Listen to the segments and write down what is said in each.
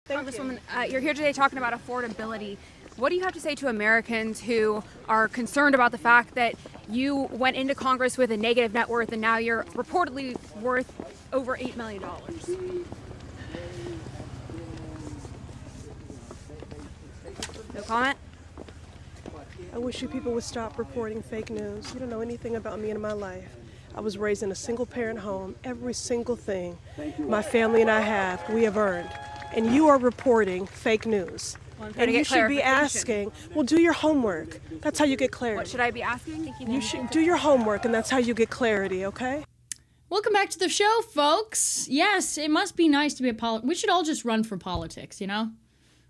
Congresswoman, you're here today talking about affordability. What do you have to say to Americans who are concerned about the fact that you went into Congress with a negative net worth and now you're reportedly worth over $8 million? No comment? I wish you people would stop reporting fake news. You don't know anything about me and my life. I was raised in a single-parent home. Every single thing my family and I have, we have earned. And you are reporting fake news. Well, and you should be asking, well, do your homework. That's how you get clarity. What should I be asking? You should do your homework, and that's how you get clarity, okay? Welcome back to the show, folks. Yes, it must be nice to be a we should all just run for politics, you know?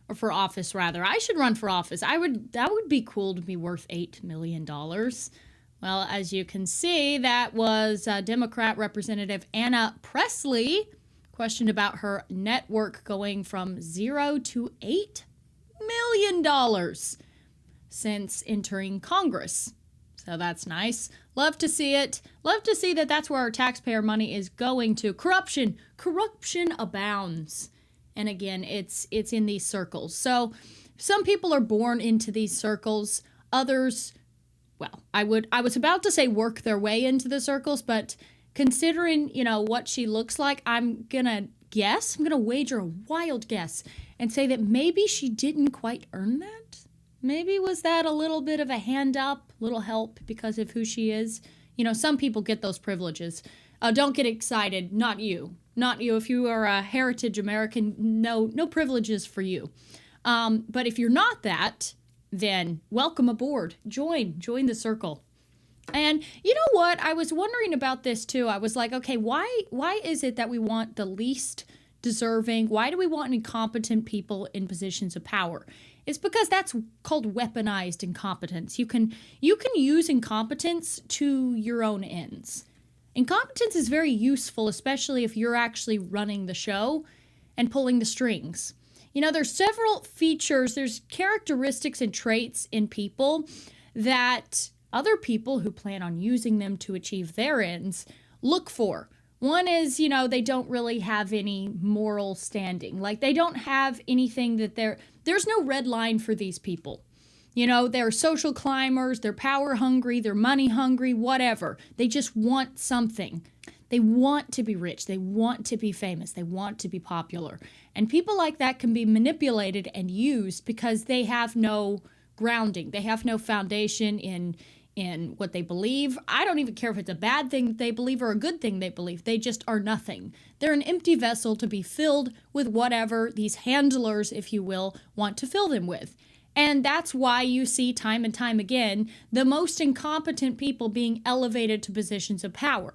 Or for office, rather. I should run for office. That would be cool to be worth $8 million. Well, as you can see, that was Democrat Representative Anna Presley questioned about her network going from $0 to $8 million since entering Congress. So that's nice. Love to see it. Love to see that that's where our taxpayer money is going to. Corruption abounds. And again, it's in these circles. So some people are born into these circles. Others, well, I was about to say work their way into the circles, but considering, what she looks like, I'm going to wager a wild guess and say that maybe she didn't quite earn that. Maybe was that a little bit of a hand up, little help because of who she is? Some people get those privileges. Don't get excited. Not you. Not you. If you are a heritage American, no privileges for you. But if you're not that, then welcome aboard. Join the circle. And you know what? I was wondering about this too. I was like, okay, why is it that we want the least deserving? Why do we want incompetent people in positions of power? It's because that's called weaponized incompetence. You can use incompetence to your own ends. Incompetence is very useful, especially if you're actually running the show and pulling the strings. There's several features, there's characteristics and traits in people that other people who plan on using them to achieve their ends look for. One is, they don't really have any moral standing. Like, they don't have anything that there's no red line for these people. They're social climbers, they're power hungry, they're money hungry, whatever. They just want something. They want to be rich, they want to be famous, they want to be popular. And people like that can be manipulated and used because they have no grounding. They have no foundation in what they believe. I don't even care if it's a bad thing they believe or a good thing they believe. They just are nothing. They're an empty vessel to be filled with whatever these handlers, if you will, want to fill them with. And that's why you see time and time again the most incompetent people being elevated to positions of power.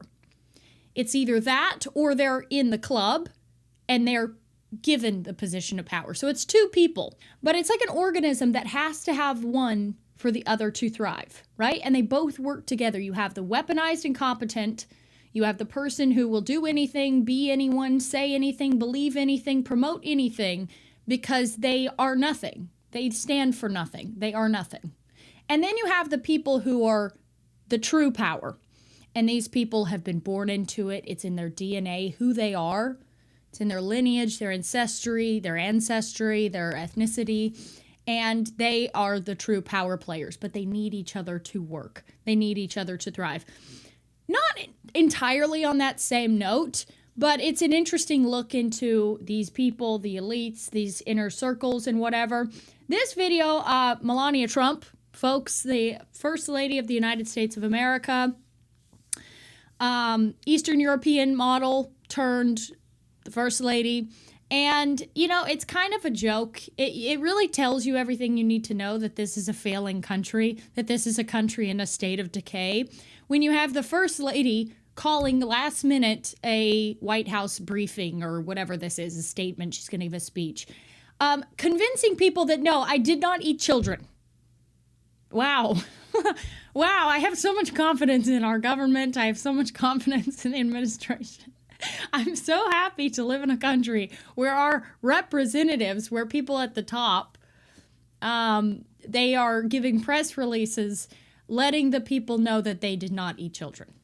It's either that or they're in the club and they're given the position of power. So it's two people, but it's like an organism that has to have one for the other to thrive, right? And they both work together. You have the weaponized incompetent, you have the person who will do anything, be anyone, say anything, believe anything, promote anything, because they are nothing. They stand for nothing. They are nothing. And then you have the people who are the true power. And these people have been born into it. It's in their DNA, who they are. It's in their lineage, their ancestry, their ethnicity. And they are the true power players, but they need each other to work. They need each other to thrive. Not entirely on that same note, but it's an interesting look into these people, the elites, these inner circles and whatever. This video, Melania Trump, folks, the First Lady of the United States of America, Eastern European model turned the First Lady. And, it's kind of a joke. It really tells you everything you need to know that this is a failing country, that this is a country in a state of decay. When you have the First Lady calling last minute a White House briefing or whatever this is, a statement, she's going to give a speech, convincing people that, no, I did not eat children. Wow. Wow, I have so much confidence in our government. I have so much confidence in the administration. I'm so happy to live in a country where our representatives, where people at the top, they are giving press releases, letting the people know that they did not eat children,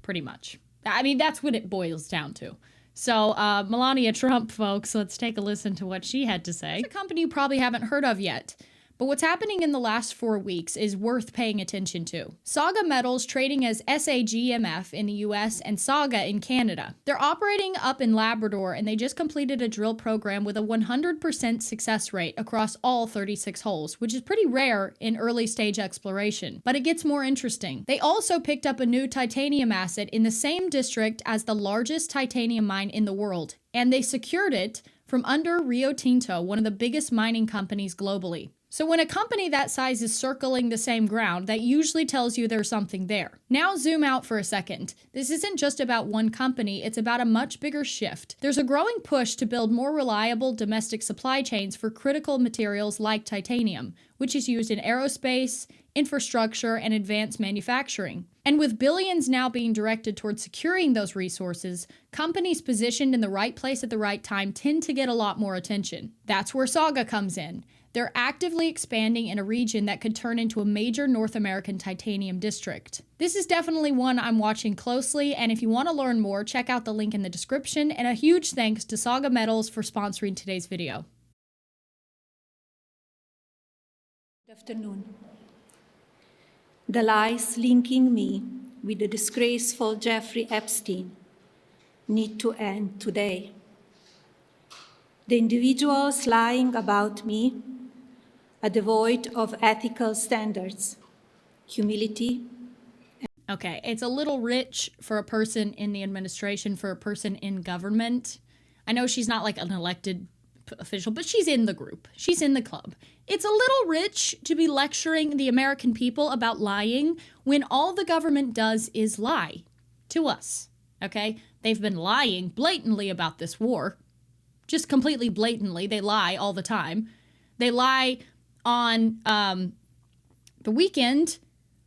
pretty much. I mean, that's what it boils down to. So, Melania Trump, folks, let's take a listen to what she had to say. It's a company you probably haven't heard of yet. But what's happening in the last 4 weeks is worth paying attention to. Saga Metals trading as SAGMF in the US and Saga in Canada. They're operating up in Labrador and they just completed a drill program with a 100% success rate across all 36 holes, which is pretty rare in early stage exploration. But it gets more interesting. They also picked up a new titanium asset in the same district as the largest titanium mine in the world, and they secured it from under Rio Tinto, one of the biggest mining companies globally. So when a company that size is circling the same ground, that usually tells you there's something there. Now zoom out for a second. This isn't just about one company, it's about a much bigger shift. There's a growing push to build more reliable domestic supply chains for critical materials like titanium, which is used in aerospace, infrastructure, and advanced manufacturing. And with billions now being directed towards securing those resources, companies positioned in the right place at the right time tend to get a lot more attention. That's where Saga comes in. They're actively expanding in a region that could turn into a major North American titanium district. This is definitely one I'm watching closely, and if you want to learn more, check out the link in the description, and a huge thanks to Saga Metals for sponsoring today's video. Good afternoon. The lies linking me with the disgraceful Jeffrey Epstein need to end today. The individuals lying about me are devoid of ethical standards, humility. Okay, it's a little rich for a person in the administration, for a person in government. I know she's not like an elected official, but she's in the group. She's in the club. It's a little rich to be lecturing the American people about lying when all the government does is lie to us, okay? They've been lying blatantly about this war. Just completely blatantly. They lie all the time. They lie on the weekend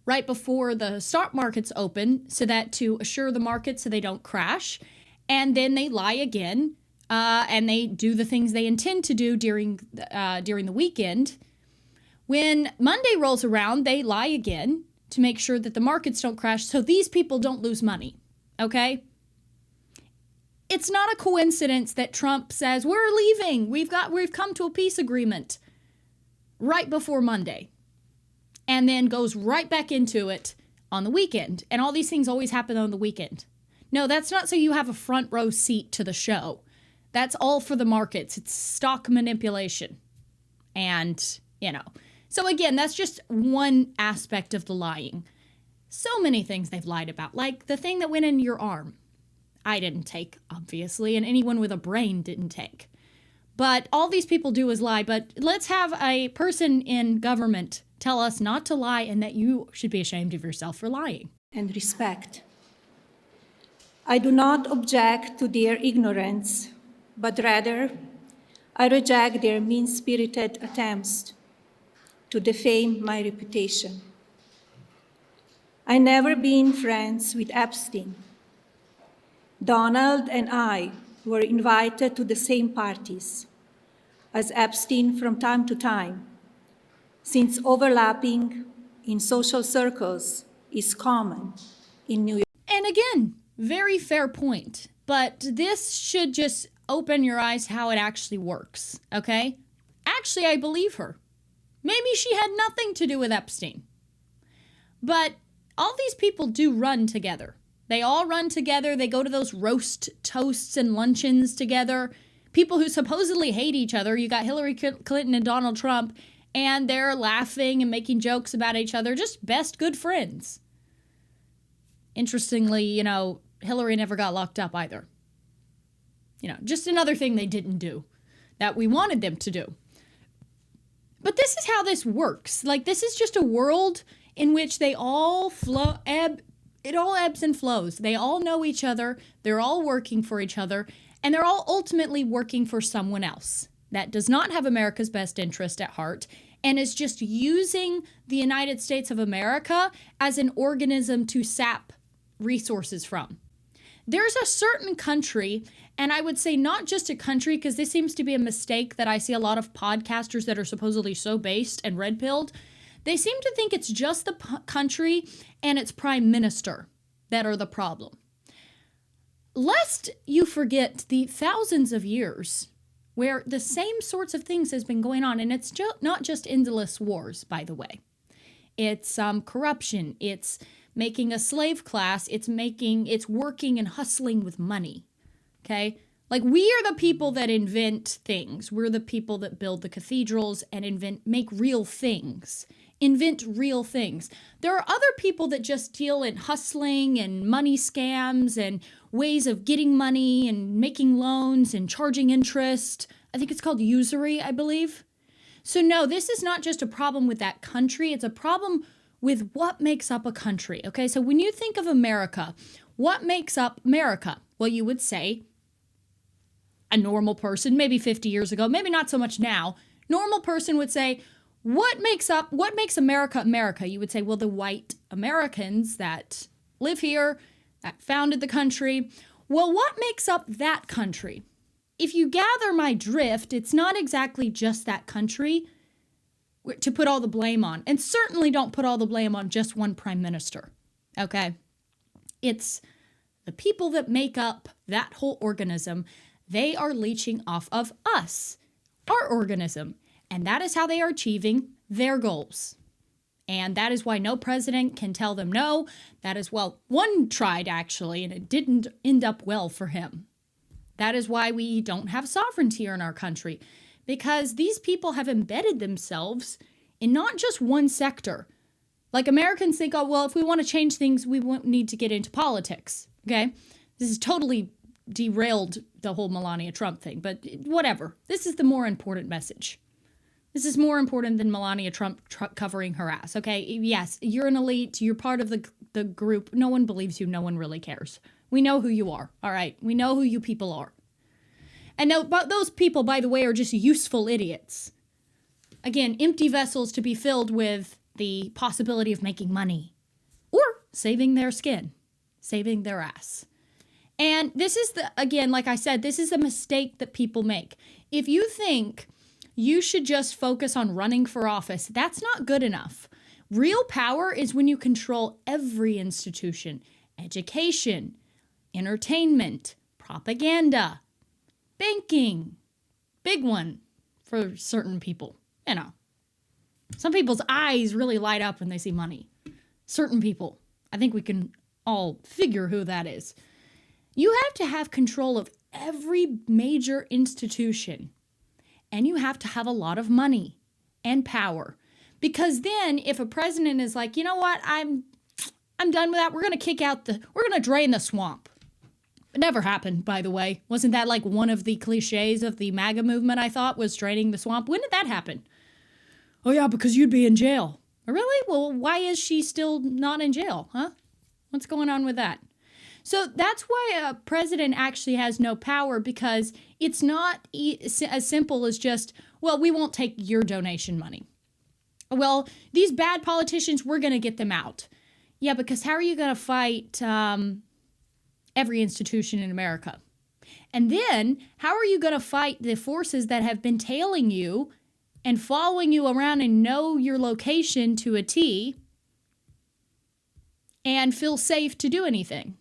right before the stock markets open so that to assure the market so they don't crash. And then they lie again and they do the things they intend to do during the weekend. When Monday rolls around, they lie again to make sure that the markets don't crash so these people don't lose money, okay? It's not a coincidence that Trump says, we're leaving, we've come to a peace agreement right before Monday, and then goes right back into it on the weekend. And all these things always happen on the weekend. No, that's not so you have a front row seat to the show. That's all for the markets. It's stock manipulation. And, so again, that's just one aspect of the lying. So many things they've lied about, like the thing that went in your arm. I didn't take, obviously, and anyone with a brain didn't take. But all these people do is lie. But let's have a person in government tell us not to lie and that you should be ashamed of yourself for lying. And respect. I do not object to their ignorance, but rather I reject their mean-spirited attempts to defame my reputation. I never been friends with Epstein. Donald and I were invited to the same parties as Epstein from time to time, since overlapping in social circles is common in New York. And again, very fair point, but this should just open your eyes how it actually works, okay? Actually, I believe her. Maybe she had nothing to do with Epstein. But all these people do run together. They all run together. They go to those roast toasts and luncheons together. People who supposedly hate each other. You got Hillary Clinton and Donald Trump, and they're laughing and making jokes about each other. Just best good friends. Interestingly, Hillary never got locked up either. Just another thing they didn't do that we wanted them to do. But this is how this works. Like, this is just a world in which they all it all ebbs and flows. They all know each other. They're all working for each other. And they're all ultimately working for someone else that does not have America's best interest at heart and is just using the United States of America as an organism to sap resources from. There's a certain country, and I would say not just a country, because this seems to be a mistake that I see a lot of podcasters that are supposedly so based and red-pilled. They seem to think it's just the country and its prime minister that are the problem. lest you forget the thousands of years where the same sorts of things has been going on. And it's not just endless wars, by the way. It's corruption. It's making a slave class. It's working and hustling with money. Okay? Like, we are the people that invent things. We're the people that build the cathedrals and make real things. Invent real things. There are other people that just deal in hustling and money scams and ways of getting money and making loans and charging interest. I think it's called usury, I believe. So no, this is not just a problem with that country. It's a problem with what makes up a country. Okay, so when you think of America, what makes up America? Well, you would say a normal person, maybe 50 years ago, maybe not so much now. Normal person would say, what makes America America? You would say, well, the white Americans that live here, that founded the country. Well, what makes up that country? If you gather my drift, it's not exactly just that country to put all the blame on. And certainly don't put all the blame on just one prime minister, okay? It's the people that make up that whole organism. They are leeching off of us, our organism. And that is how they are achieving their goals. And that is why no president can tell them no. That is, well, one tried actually, and it didn't end up well for him. That is why we don't have sovereignty in our country, because these people have embedded themselves in not just one sector. Like, Americans think, oh, well, if we want to change things, we won't need to get into politics, okay? This is totally derailed the whole Melania Trump thing, but whatever. This is the more important message. This is more important than Melania Trump covering her ass, okay? Yes, you're an elite. You're part of the group. No one believes you. No one really cares. We know who you are, all right? We know who you people are. And now, but those people, by the way, are just useful idiots. Again, empty vessels to be filled with the possibility of making money or saving their skin, saving their ass. And this is again, like I said, this is a mistake that people make. If you think you should just focus on running for office, that's not good enough. Real power is when you control every institution, education, entertainment, propaganda, banking, big one for certain people. You know, some people's eyes really light up when they see money. Certain people. I think we can all figure who that is. You have to have control of every major institution, and you have to have a lot of money and power. Because then if a president is like, you know what, I'm done with that. We're going to drain the swamp. It never happened, by the way. Wasn't that like one of the cliches of the MAGA movement, I thought, was draining the swamp? When did that happen? Oh yeah, because you'd be in jail. Really? Well, why is she still not in jail, huh? What's going on with that? So that's why a president actually has no power, because it's not as simple as just, well, we won't take your donation money. Well, these bad politicians, we're going to get them out. Yeah, because how are you going to fight every institution in America? And then how are you going to fight the forces that have been tailing you and following you around and know your location to a T and feel safe to do anything?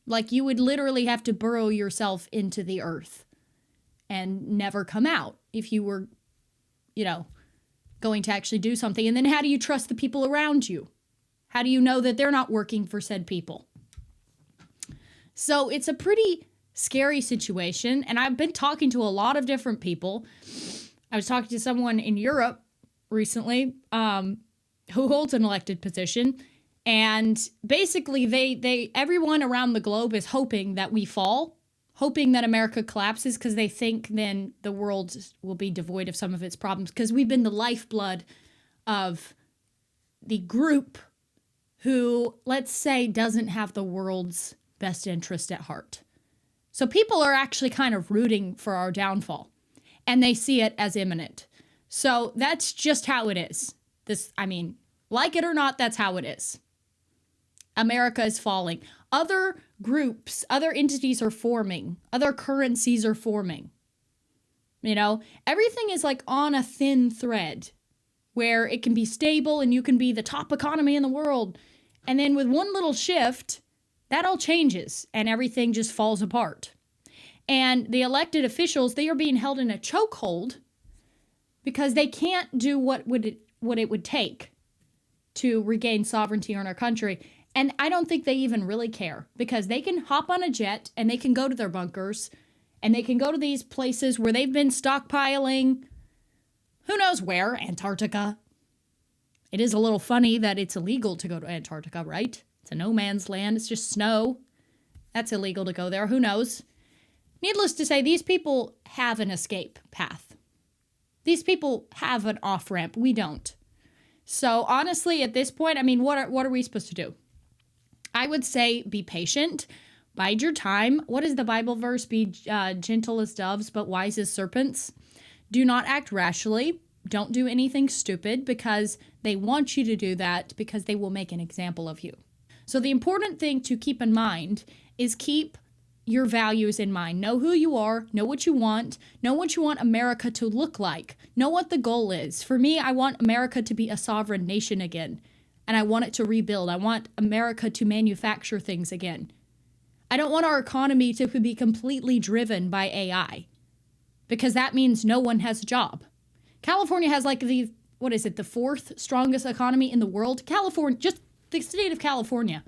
Like, you would literally have to burrow yourself into the earth and never come out if you were, going to actually do something. And then how do you trust the people around you? How do you know that they're not working for said people? So it's a pretty scary situation. And I've been talking to a lot of different people. I was talking to someone in Europe recently who holds an elected position. And basically, everyone around the globe is hoping that we fall, hoping that America collapses, because they think then the world will be devoid of some of its problems, because we've been the lifeblood of the group who, let's say, doesn't have the world's best interest at heart. So people are actually kind of rooting for our downfall, and they see it as imminent. So that's just how it is. Like it or not, that's how it is. America is falling. Other groups, other entities are forming. Other currencies are forming. Everything is like on a thin thread where it can be stable and you can be the top economy in the world. And then with one little shift, that all changes and everything just falls apart. And the elected officials, they are being held in a chokehold because they can't do what it would take to regain sovereignty in our country. And I don't think they even really care, because they can hop on a jet and they can go to their bunkers and they can go to these places where they've been stockpiling, who knows where, Antarctica. It is a little funny that it's illegal to go to Antarctica, right? It's a no man's land. It's just snow. That's illegal to go there. Who knows? Needless to say, these people have an escape path. These people have an off-ramp. We don't. So honestly, at this point, I mean, what are we supposed to do? I would say be patient. Bide your time. What is the Bible verse? Be gentle as doves, but wise as serpents. Do not act rashly. Don't do anything stupid, because they want you to do that because they will make an example of you. So the important thing to keep in mind is keep your values in mind. Know who you are, know what you want America to look like, know what the goal is. For me, I want America to be a sovereign nation again, and I want it to rebuild. I want America to manufacture things again. I don't want our economy to be completely driven by AI, because that means no one has a job. California has like the fourth strongest economy in the world? California, just the state of California.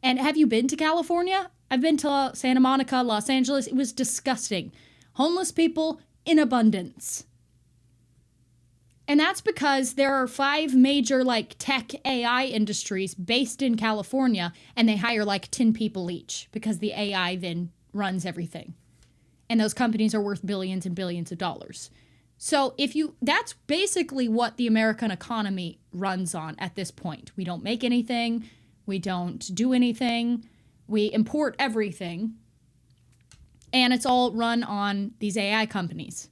And have you been to California? I've been to Santa Monica, Los Angeles. It was disgusting. Homeless people in abundance. And that's because there are 5 major like tech AI industries based in California, and they hire like 10 people each because the AI then runs everything. And those companies are worth billions and billions of dollars. So that's basically what the American economy runs on at this point. We don't make anything. We don't do anything. We import everything. And it's all run on these AI companies.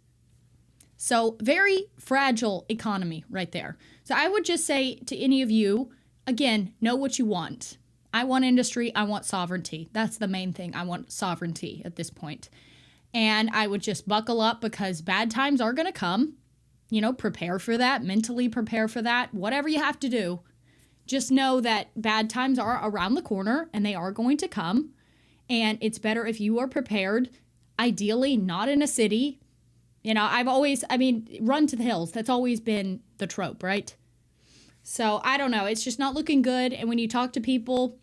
So very fragile economy right there. So I would just say to any of you, again, know what you want. I want industry. I want sovereignty. That's the main thing. I want sovereignty at this point. And I would just buckle up, because bad times are going to come. Prepare for that, mentally prepare for that, whatever you have to do. Just know that bad times are around the corner and they are going to come. And it's better if you are prepared, ideally not in a city. Run to the hills. That's always been the trope, right? So I don't know. It's just not looking good. And when you talk to people,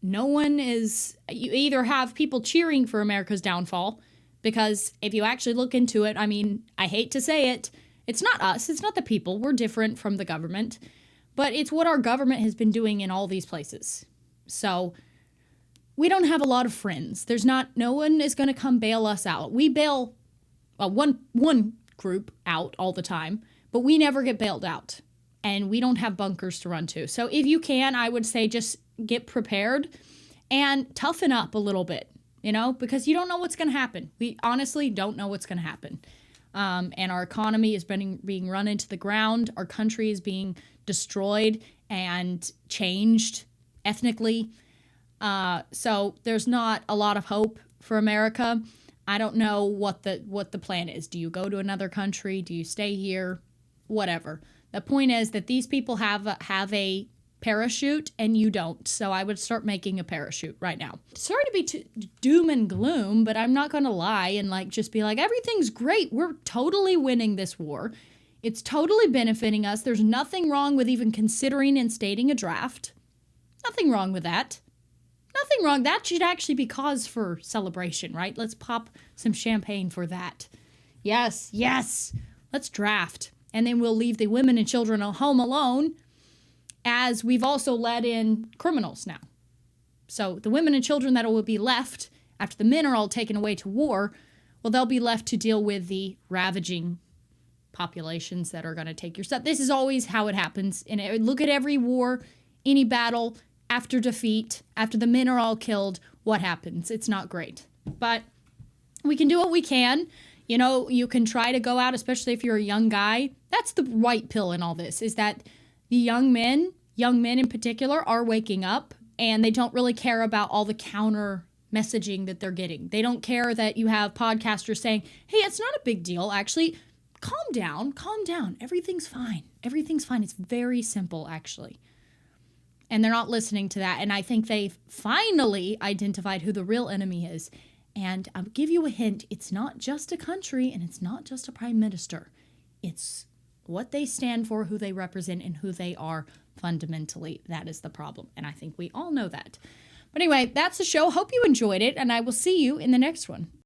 you either have people cheering for America's downfall, because if you actually look into it, I hate to say it, it's not us, it's not the people, we're different from the government, but it's what our government has been doing in all these places. So we don't have a lot of friends. No one is going to come bail us out. We bail one group out all the time, but we never get bailed out, and we don't have bunkers to run to. So if you can, I would say just get prepared and toughen up a little bit, because you don't know what's going to happen. We honestly don't know what's going to happen. And our economy is being run into the ground. Our country is being destroyed and changed ethnically. So there's not a lot of hope for America. I don't know what the plan is. Do you go to another country? Do you stay here? Whatever. The point is that these people have a parachute and you don't. So I would start making a parachute right now. Sorry to be too doom and gloom, but I'm not going to lie and just be like, everything's great. We're totally winning this war. It's totally benefiting us. There's nothing wrong with even considering instating a draft. Nothing wrong with that. Nothing wrong. That should actually be cause for celebration, right? Let's pop some champagne for that. Yes. Let's draft. And then we'll leave the women and children home alone, as we've also let in criminals now. So the women and children that will be left after the men are all taken away to war, well, they'll be left to deal with the ravaging populations that are going to take your stuff. This is always how it happens. And look at every war, any battle, after defeat, after the men are all killed, what happens? It's not great. But we can do what we can. You can try to go out, especially if you're a young guy. That's the white pill in all this, is that the young men in particular, are waking up, and they don't really care about all the counter messaging that they're getting. They don't care that you have podcasters saying, hey, it's not a big deal. Actually, calm down. Everything's fine. It's very simple, actually. And they're not listening to that. And I think they've finally identified who the real enemy is. And I'll give you a hint. It's not just a country and it's not just a prime minister. It's what they stand for, who they represent, and who they are fundamentally. That is the problem. And I think we all know that. But anyway, that's the show. Hope you enjoyed it. And I will see you in the next one.